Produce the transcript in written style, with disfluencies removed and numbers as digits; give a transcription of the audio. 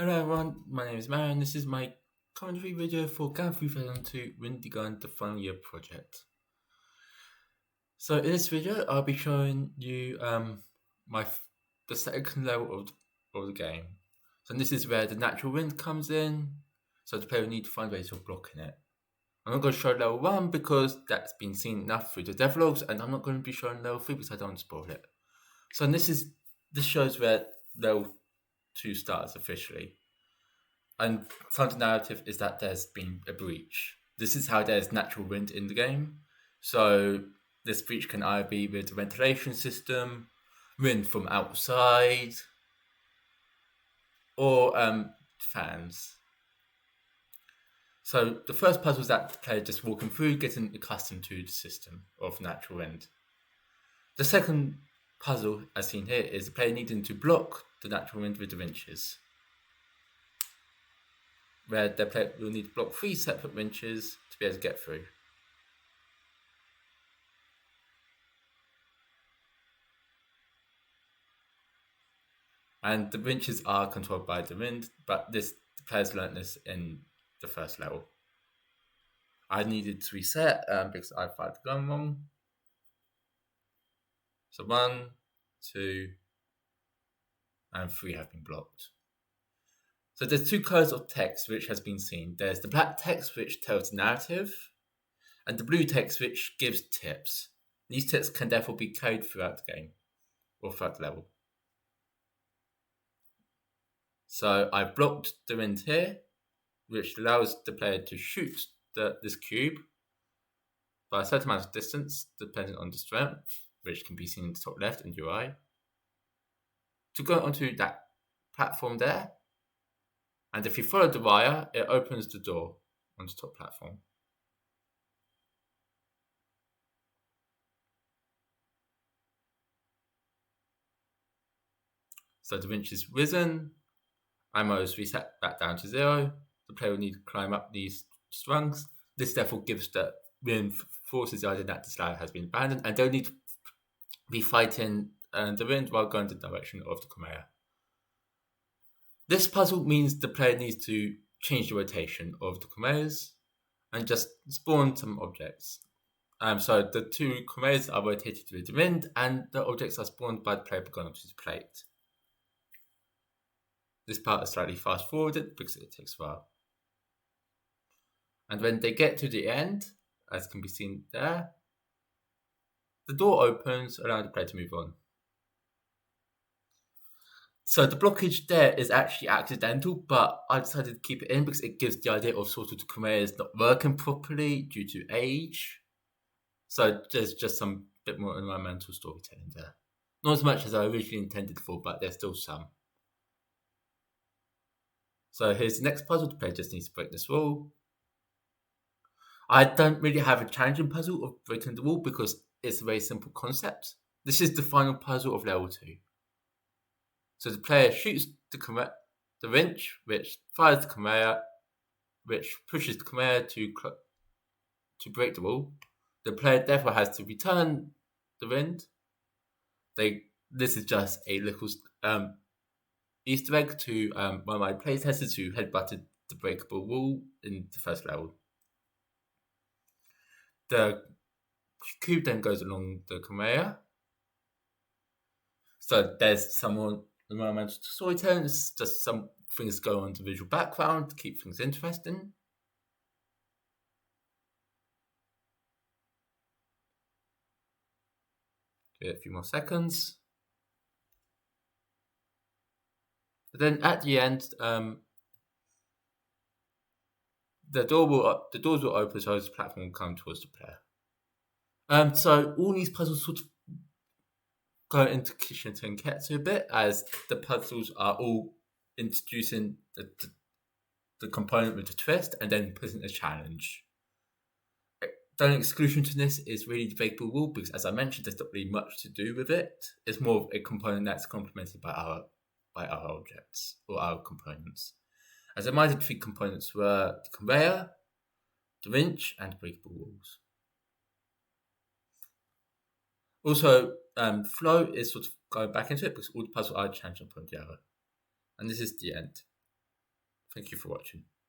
Hello everyone, my name is Mario and this is my commentary video for GAN 3002 Windy Gun the Final Year project. So in this video I'll be showing you the second level of the game. So this is where the natural wind comes in, so the player will need to find ways of blocking it. I'm not going to show level 1 because that's been seen enough through the devlogs, and I'm not going to be showing level 3 because I don't want to spoil it. So this shows where level 2 starts officially. And some narrative is that there's been a breach. This is how there's natural wind in the game. So this breach can either be with the ventilation system, wind from outside, or fans. So the first puzzle is that the player just walking through, getting accustomed to the system of natural wind. The second puzzle, as seen here, is the player needing to block the natural wind with the winches, where the player will need to block 3 separate winches to be able to get through. And the winches are controlled by the wind, but the players learnt this in the first level. I needed to reset because I fired the gun wrong. So 1, 2, and 3 have been blocked. So there's 2 colors of text which has been seen. There's the black text which tells narrative, and the blue text which gives tips. These tips can therefore be carried throughout the game, or throughout the level. So I've blocked the wind here, which allows the player to shoot this cube by a certain amount of distance, depending on the strength, which can be seen in the top left in UI, to go onto that platform there. And if you follow the wire, it opens the door on the top platform. So the winch is risen, ammo is reset back down to 0. The player will need to climb up these rungs. This therefore gives the reinforces the idea that the Slayer has been abandoned, and they'll need to be fighting the wind while going the direction of the Chimera. This puzzle means the player needs to change the rotation of the Chimeras and just spawn some objects. So the 2 Chimeras are rotated with the wind, and the objects are spawned by the player going onto the plate. This part is slightly fast forwarded because it takes a while. And when they get to the end, as can be seen there, the door opens, allowing the player to move on. So the blockage there is actually accidental, but I decided to keep it in because it gives the idea of sort of the Chimeras not working properly due to age. So there's just some bit more environmental storytelling there. Not as much as I originally intended for, but there's still some. So here's the next puzzle. The player just needs to break this wall. I don't really have a challenging puzzle of breaking the wall because it's a very simple concept. This is the final puzzle of level 2. So the player shoots the winch, which fires the Chimera, which pushes the Chimera to break the wall. The player therefore has to return the wind. This is just a little Easter egg to one of my playtesters who headbutted the breakable wall in the first level. The cube then goes along the Chimera. So there's some more environmental storytelling. It's just some things go on the visual background to keep things interesting. Give it a few more seconds. But then at the end, the doors will open, so the platform will come towards the player. So all these puzzles sort of go into Kishin Tenketsu a bit, as the puzzles are all introducing the component with the twist and then putting a challenge. The only exclusion to this is really the breakable wall, because as I mentioned, there's not really much to do with it. It's more of a component that's complemented by our objects or our components. As I reminded, 3 components were the conveyor, the winch, and breakable walls. Also, flow is sort of going back into it because all the puzzles are changing from the other. And this is the end. Thank you for watching.